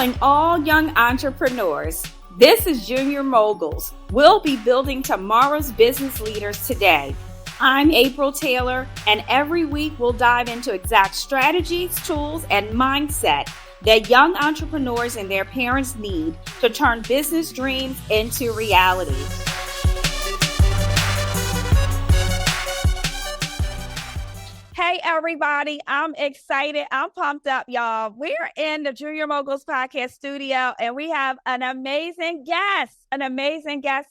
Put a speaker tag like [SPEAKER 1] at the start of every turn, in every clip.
[SPEAKER 1] calling all young entrepreneurs. This is Junior Moguls. We'll be building tomorrow's business leaders today. I'm April Taylor, and every week we'll dive into exact strategies, tools, and mindset that young entrepreneurs and their parents need to turn business dreams into reality. Hey, everybody. I'm excited. I'm pumped up, y'all. We're in the Junior Moguls podcast studio, and we have an amazing guest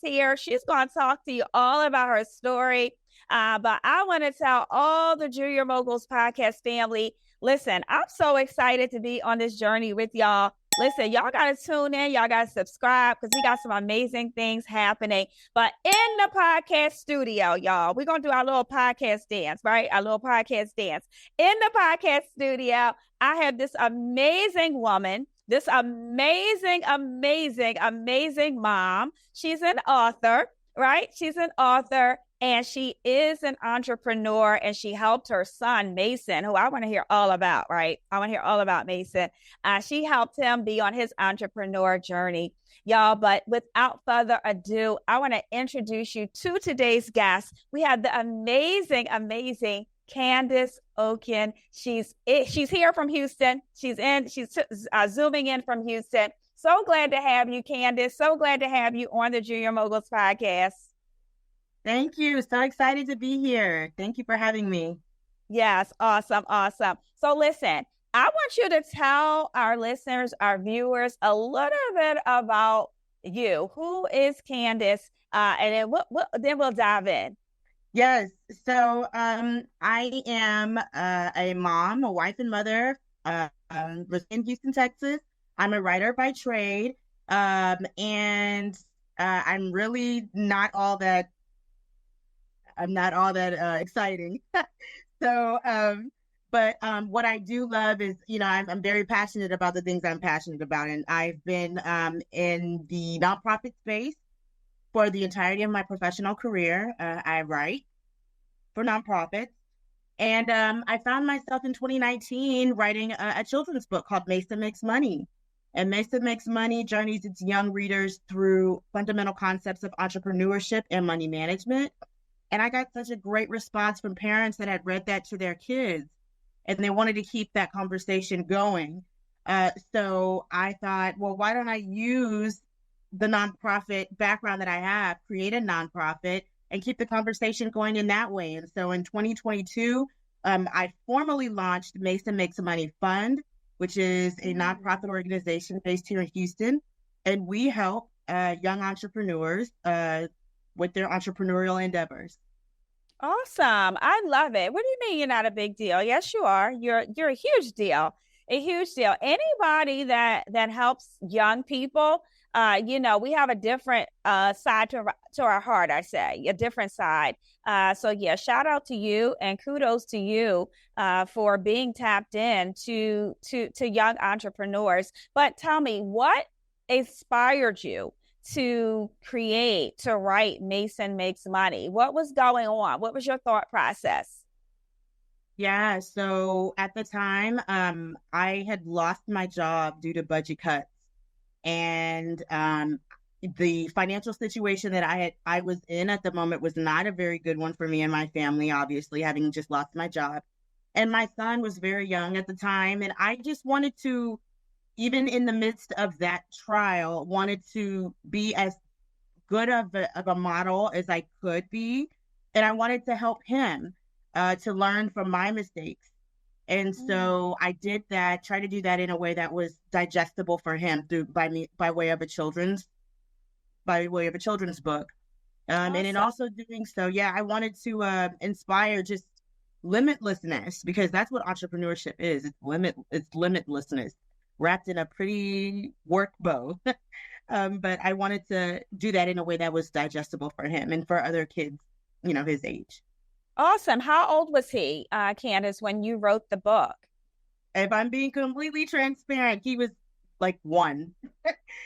[SPEAKER 1] here. She's going to talk to you all about her story. But I want to tell all the Junior Moguls podcast family, listen, I'm so excited to be on this journey with y'all. Listen, y'all got to tune in. Y'all got to subscribe because we got some amazing things happening. But in the podcast studio, y'all, we're going to do our little podcast dance, right? Our little podcast dance. In the podcast studio, I have this amazing woman, this amazing mom. She's an author, right? She's an author. And she is an entrepreneur, and she helped her son, Mason, who I want to hear all about, right? I want to hear all about Mason. She helped him be on his entrepreneur journey, y'all. But without further ado, I want to introduce you to today's guest. We have the amazing Candace Okin. She's here from Houston. She's zooming in from Houston. So glad to have you, Candace. So glad to have you on the Junior Moguls podcast.
[SPEAKER 2] Thank you. So excited to be here. Thank you for having me.
[SPEAKER 1] Yes. Awesome. So listen, I want you to tell our listeners, our viewers, a little bit about you. Who is Candace? And then we'll dive in.
[SPEAKER 2] Yes. So I am a mom, a wife and mother, in Houston, Texas. I'm a writer by trade. And I'm really not all that exciting. So, but what I do love is, I'm very passionate about the things I'm passionate about. And I've been in the nonprofit space for the entirety of my professional career. I write for nonprofits. And I found myself in 2019 writing a children's book called Mason Makes Money. And Mason Makes Money journeys its young readers through fundamental concepts of entrepreneurship and money management. And I got such a great response from parents that had read that to their kids, and they wanted to keep that conversation going. So I thought, well, why don't I use the nonprofit background that I have, create a nonprofit, and keep the conversation going in that way? And so in 2022, I formally launched Mason Makes Money Fund, which is a nonprofit organization based here in Houston. And we help young entrepreneurs with their entrepreneurial endeavors.
[SPEAKER 1] Awesome. I love it. What do you mean you're not a big deal? Yes, you are. You're a huge deal. A huge deal. Anybody that helps young people, we have a different side to our heart, I say, a different side. So yeah, shout out to you and kudos to you for being tapped in to young entrepreneurs. But tell me, what inspired you to write Mason Makes Money? What was going on? What was your thought process?
[SPEAKER 2] Yeah, so at the time, I had lost my job due to budget cuts. And the financial situation that I was in at the moment was not a very good one for me and my family, obviously, having just lost my job. And my son was very young at the time. And I just wanted to, even in the midst of that trial, wanted to be as good of a model as I could be. And I wanted to help him to learn from my mistakes. And so I did that, try to do that in a way that was digestible for him by way of a children's book. Awesome. And in also doing so, I wanted to inspire just limitlessness, because that's what entrepreneurship is. It's limitlessness wrapped in a pretty work bow. But I wanted to do that in a way that was digestible for him and for other kids, his age.
[SPEAKER 1] Awesome. How old was he, Candace, when you wrote the book?
[SPEAKER 2] If I'm being completely transparent, he was like 1.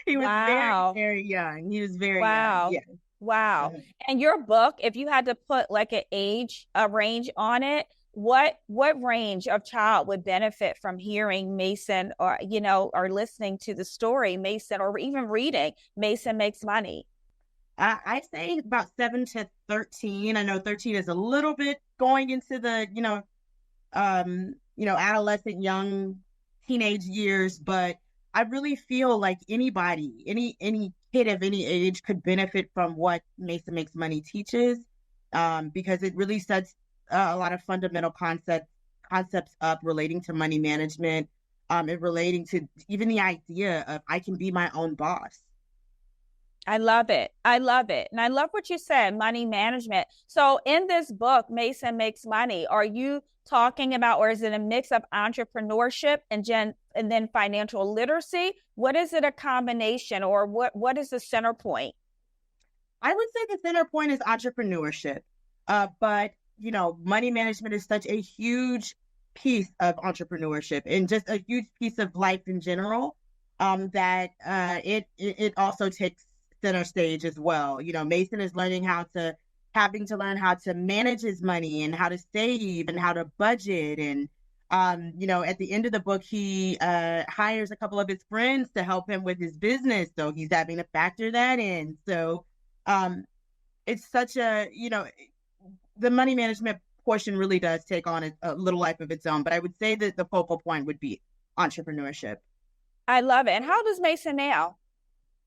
[SPEAKER 2] He was very, very young. He was very young. Yeah.
[SPEAKER 1] Wow. And your book, if you had to put like a range on it, what range of child would benefit from hearing Mason, or or listening to the story Mason, or even reading Mason Makes Money?
[SPEAKER 2] I say about 7 to 13. I know 13 is a little bit going into the, adolescent, young teenage years, but I really feel like anybody, any kid of any age could benefit from what Mason Makes Money teaches, because it really sets a lot of fundamental concepts up relating to money management, and relating to even the idea of I can be my own boss.
[SPEAKER 1] I love it. I love it. And I love what you said, money management. So in this book, Mason Makes Money, are you talking about, or is it a mix of entrepreneurship and then financial literacy? What is it, a combination, or what is the center point?
[SPEAKER 2] I would say the center point is entrepreneurship. But money management is such a huge piece of entrepreneurship and just a huge piece of life in general, that it also takes center stage as well. Mason is having to learn how to manage his money and how to save and how to budget. And at the end of the book, he hires a couple of his friends to help him with his business. So he's having to factor that in. So it's such the money management portion really does take on a little life of its own. But I would say that the focal point would be entrepreneurship.
[SPEAKER 1] I love it. And how old is Mason now?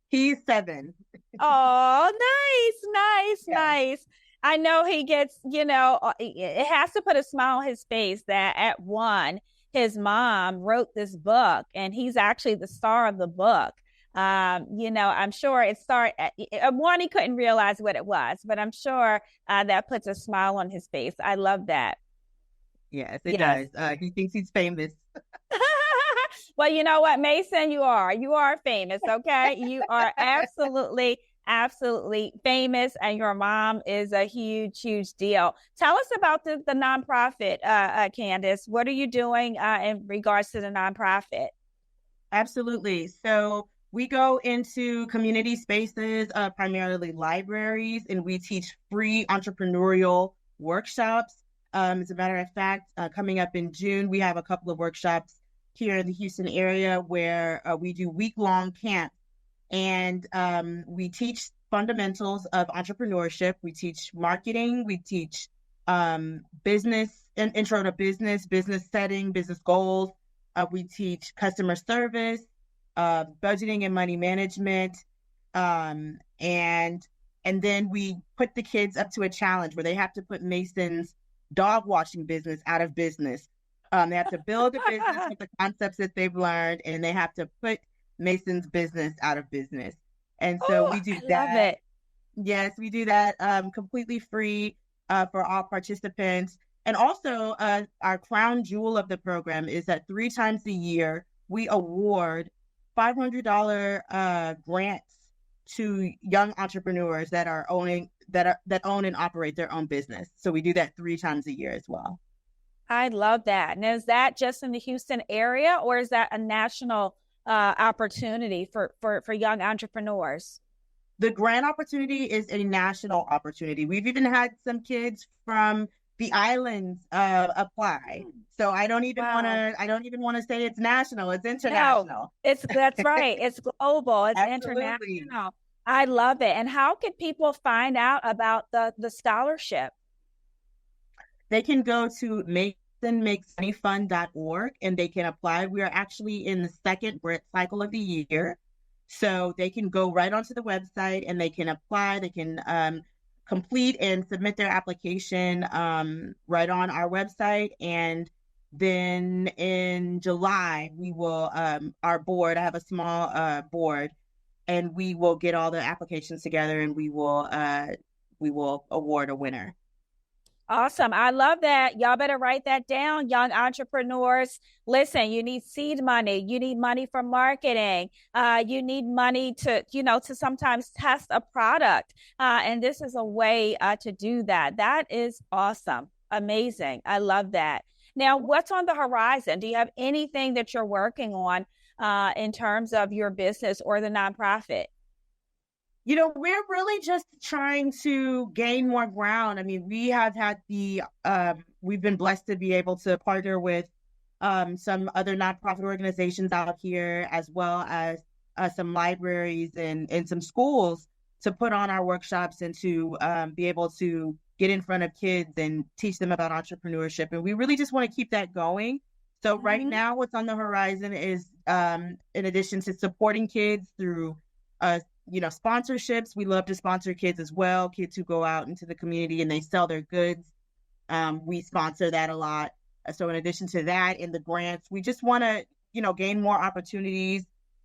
[SPEAKER 2] He's 7.
[SPEAKER 1] Oh, nice.
[SPEAKER 2] Yeah.
[SPEAKER 1] Nice. I know he gets, it has to put a smile on his face that at 1, his mom wrote this book and he's actually the star of the book. I'm sure it started at 1, he couldn't realize what it was, but I'm sure that puts a smile on his face. I love that.
[SPEAKER 2] Yes, it does. He thinks he's famous.
[SPEAKER 1] Well, you know what, Mason, you are famous. Okay. You are absolutely famous, and your mom is a huge deal. Tell us about the nonprofit, Candace. What are you doing in regards to the nonprofit?
[SPEAKER 2] Absolutely. So we go into community spaces, primarily libraries, and we teach free entrepreneurial workshops. As a matter of fact, coming up in June, we have a couple of workshops here in the Houston area where we do week-long camps, and we teach fundamentals of entrepreneurship. We teach marketing. We teach business, intro to business setting, business goals. We teach customer service, budgeting and money management, and then we put the kids up to a challenge where they have to put Mason's dog washing business out of business. They have to build a business with the concepts that they've learned, and they have to put Mason's business out of business. And so we do that.
[SPEAKER 1] Love it.
[SPEAKER 2] Yes, we do that completely free for all participants. And also, our crown jewel of the program is that 3 times a year, we award $500 grants to young entrepreneurs that own and operate their own business. So we do that 3 times a year as well.
[SPEAKER 1] I love that. And is that just in the Houston area, or is that a national opportunity for young entrepreneurs?
[SPEAKER 2] The grant opportunity is a national opportunity. We've even had some kids from the islands apply. So I don't even want to say it's national. It's international.
[SPEAKER 1] No, that's right. It's global. It's
[SPEAKER 2] Absolutely.
[SPEAKER 1] International. I love it. And how can people find out about the scholarship?
[SPEAKER 2] They can go to masonmakesmoneyfund.org and they can apply. We are actually in the 2nd grant cycle of the year. So they can go right onto the website and they can apply. They can complete and submit their application right on our website. And then in July, we will, our board, I have a small board, and we will get all the applications together and we will award a winner.
[SPEAKER 1] Awesome. I love that. Y'all better write that down, young entrepreneurs. Listen, you need seed money. You need money for marketing. You need money to sometimes test a product. And this is a way to do that. That is awesome. Amazing. I love that. Now, what's on the horizon? Do you have anything that you're working on in terms of your business or the nonprofit?
[SPEAKER 2] We're really just trying to gain more ground. I mean, we have had we've been blessed to be able to partner with some other nonprofit organizations out here, as well as some libraries and some schools to put on our workshops and to be able to get in front of kids and teach them about entrepreneurship. And we really just want to keep that going. So right now, what's on the horizon is, in addition to supporting kids through sponsorships. We love to sponsor kids as well, kids who go out into the community and they sell their goods. We sponsor that a lot. So in addition to that, in the grants, we just want to, gain more opportunities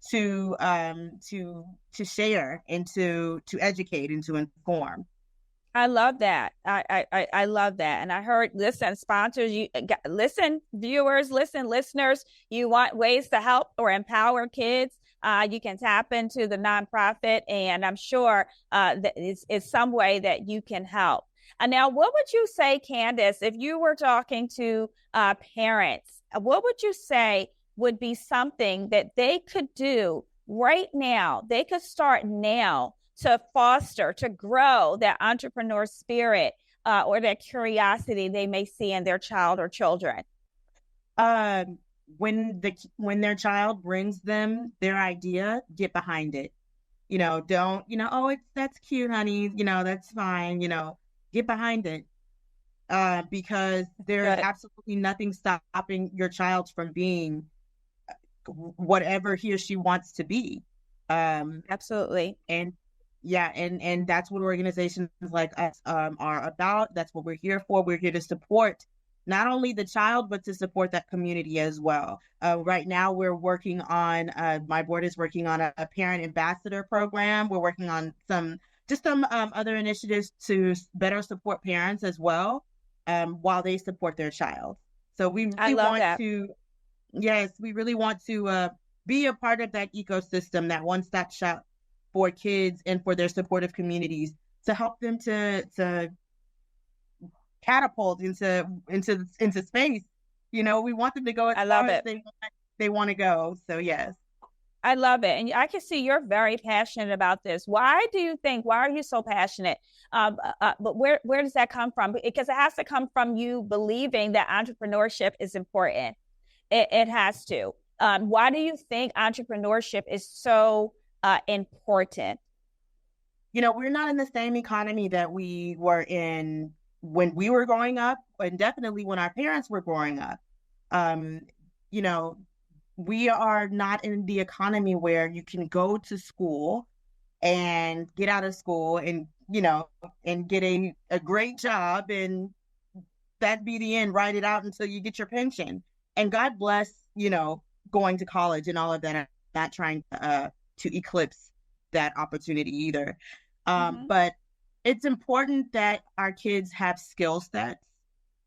[SPEAKER 2] to share and to educate and to inform.
[SPEAKER 1] I love that. I love that. And I heard, listen, sponsors, listen, viewers, listen, listeners, you want ways to help or empower kids. You can tap into the nonprofit, and I'm sure that it's some way that you can help. And now, what would you say, Candace, if you were talking to parents, what would you say would be something that they could do right now? They could start now to foster, to grow that entrepreneur spirit or that curiosity they may see in their child or children?
[SPEAKER 2] When their child brings them their idea, get behind it. Don't, oh, that's cute, honey. That's fine. Get behind it. Because there's absolutely nothing stopping your child from being whatever he or she wants to be.
[SPEAKER 1] Absolutely.
[SPEAKER 2] And yeah, and that's what organizations like us are about. That's what we're here for. We're here to support not only the child, but to support that community as well. Right now, we're working on, my board is working on a parent ambassador program. We're working on some other initiatives to better support parents as well, while they support their child. So we really want to, yes, we really want to be a part of that ecosystem, that one-stop shop for kids and for their supportive communities, to help them to catapult into space. We want them to go as far as they want to go. So yes.
[SPEAKER 1] I love it. And I can see you're very passionate about this. Why are you so passionate? But where does that come from? Because it has to come from you believing that entrepreneurship is important. It has to. Why do you think entrepreneurship is so important?
[SPEAKER 2] We're not in the same economy that we were in when we were growing up, and definitely when our parents were growing up. We are not in the economy where you can go to school and get out of school and, and get a great job, and that be the end, write it out until you get your pension. And God bless, going to college and all of that. I'm not trying to eclipse that opportunity either. But it's important that our kids have skill sets,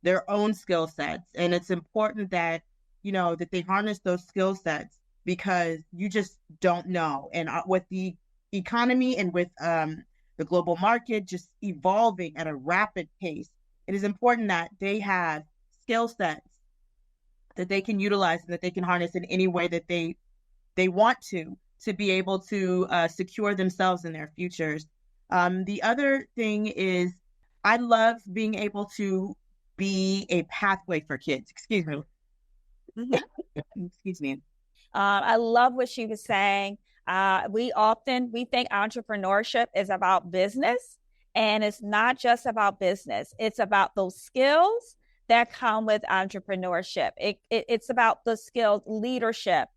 [SPEAKER 2] their own skill sets. And it's important that, that they harness those skill sets, because you just don't know. And with the economy and with the global market just evolving at a rapid pace, it is important that they have skill sets that they can utilize and that they can harness in any way that they want to be able to secure themselves in their futures. The other thing is, I love being able to be a pathway for kids. Excuse me. Excuse me.
[SPEAKER 1] I love what she was saying. We think entrepreneurship is about business, and it's not just about business. It's about those skills that come with entrepreneurship. It's about the skills, leadership,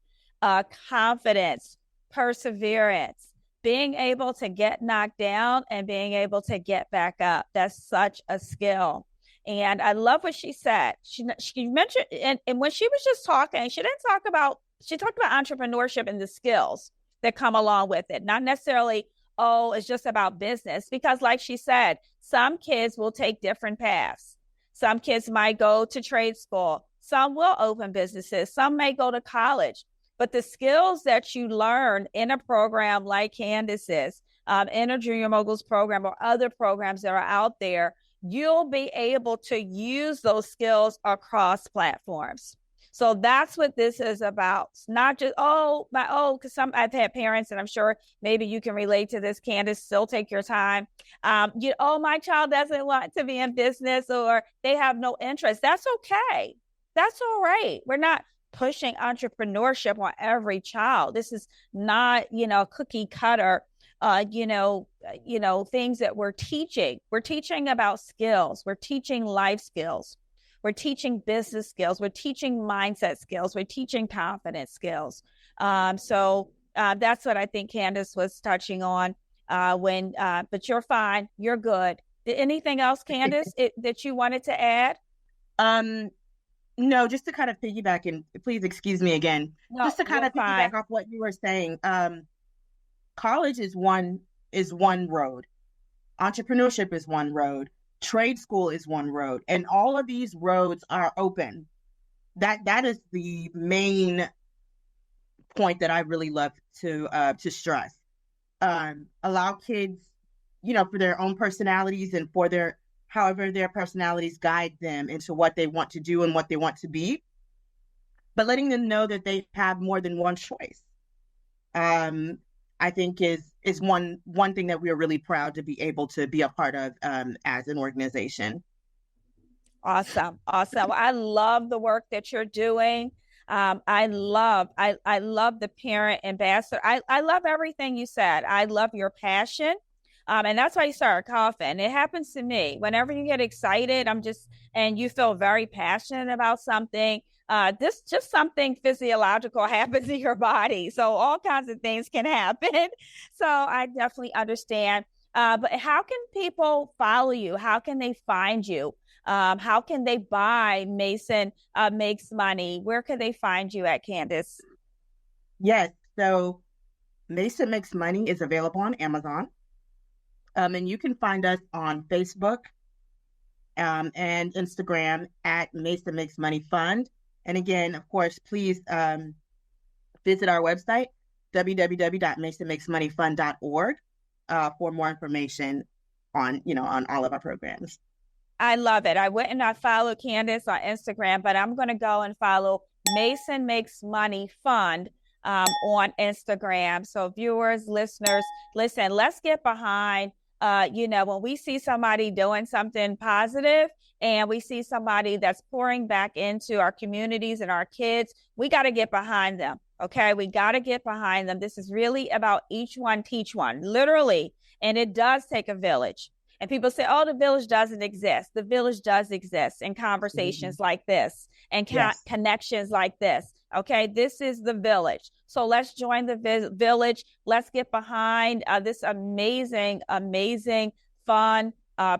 [SPEAKER 1] confidence, perseverance, being able to get knocked down and being able to get back up. That's such a skill. And I love what she said. She mentioned, and when she was just talking, she talked about entrepreneurship and the skills that come along with it. Not necessarily, oh, it's just about business, because like she said, some kids will take different paths. Some kids might go to trade school. Some will open businesses. Some may go to college. But the skills that you learn in a program like Candace's, in a Junior Moguls program or other programs that are out there, you'll be able to use those skills across platforms. So that's what this is about. It's not just, because I've had parents, and I'm sure maybe you can relate to this, Candace, still take your time. My child doesn't want to be in business, or they have no interest. That's okay. That's all right. We're not pushing entrepreneurship on every child. This is not, cookie cutter, things that we're teaching. We're teaching about skills. We're teaching life skills. We're teaching business skills. We're teaching mindset skills. We're teaching confidence skills. So that's what I think Candace was touching on but you're fine. You're good. Anything else, Candace, that you wanted to add?
[SPEAKER 2] No, just to kind of piggyback, and please excuse me again, just to kind of piggyback off what you were saying. College is one road. Entrepreneurship is one road. Trade school is one road, and all of these roads are open. That is the main point that I really love to stress. Allow kids, for their own personalities and for however their personalities guide them into what they want to do and what they want to be, but letting them know that they have more than one choice. I think is one thing that we are really proud to be able to be a part of as an organization.
[SPEAKER 1] Awesome. I love the work that you're doing. I love the parent ambassador. I love everything you said. I love your passion. And that's why you start coughing. It happens to me. Whenever you get excited, and you feel very passionate about something, this just something physiological happens in your body. So all kinds of things can happen. So I definitely understand. But how can people follow you? How can they find you? How can they buy Mason Makes Money? Where can they find you at, Candace?
[SPEAKER 2] Yes. So Mason Makes Money is available on Amazon. And you can find us on Facebook and Instagram at Mason Makes Money Fund. And again, of course, please visit our website, www.masonmakesmoneyfund.org, for more information on all of our programs.
[SPEAKER 1] I love it. I went and I followed Candace on Instagram, but I'm going to go and follow Mason Makes Money Fund on Instagram. So viewers, listeners, listen, let's get behind, when we see somebody doing something positive and we see somebody that's pouring back into our communities and our kids, we got to get behind them. Okay. We got to get behind them. This is really about each one, teach one, literally. And it does take a village. And people say, the village doesn't exist. The village does exist in conversations like this and connections like this. Okay, this is the village. So let's join the village. Let's get behind this amazing, fun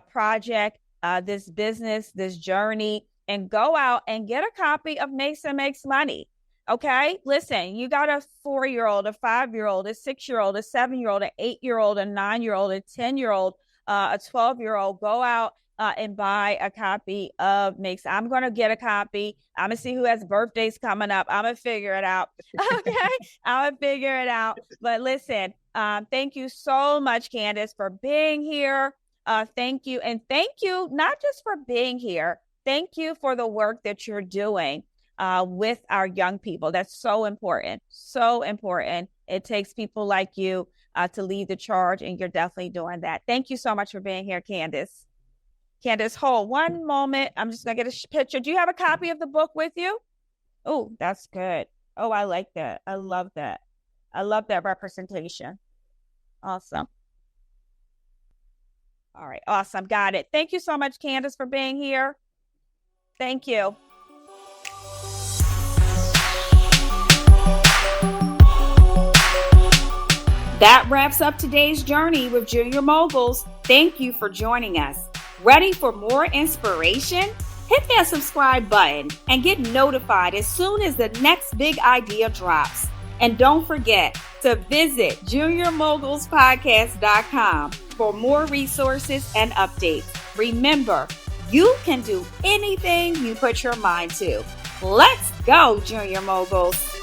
[SPEAKER 1] project, this business, this journey, and go out and get a copy of Mason Makes Money. Okay, listen, you got a 4-year-old, a 5-year-old, a 6-year-old, a 7-year-old, an 8-year-old, a 9-year-old, a 10-year-old, a 12-year-old, go out and buy a copy of Makes. I'm going to get a copy. I'm going to see who has birthdays coming up. I'm going to figure it out. Okay. I'm going to figure it out. But listen, thank you so much, Candace, for being here. Thank you. And thank you, not just for being here. Thank you for the work that you're doing with our young people. That's so important. So important. It takes people like you to lead the charge, and you're definitely doing that. Thank you so much for being here, Candace. Candace, hold one moment. I'm just going to get a picture. Do you have a copy of the book with you? Oh, that's good. Oh, I like that. I love that. I love that representation. Awesome. All right. Awesome. Got it. Thank you so much, Candace, for being here. Thank you. That wraps up today's journey with Junior Moguls. Thank you for joining us. Ready for more inspiration? Hit that subscribe button and get notified as soon as the next big idea drops. And don't forget to visit juniormogulspodcast.com for more resources and updates. Remember, you can do anything you put your mind to. Let's go, Junior Moguls.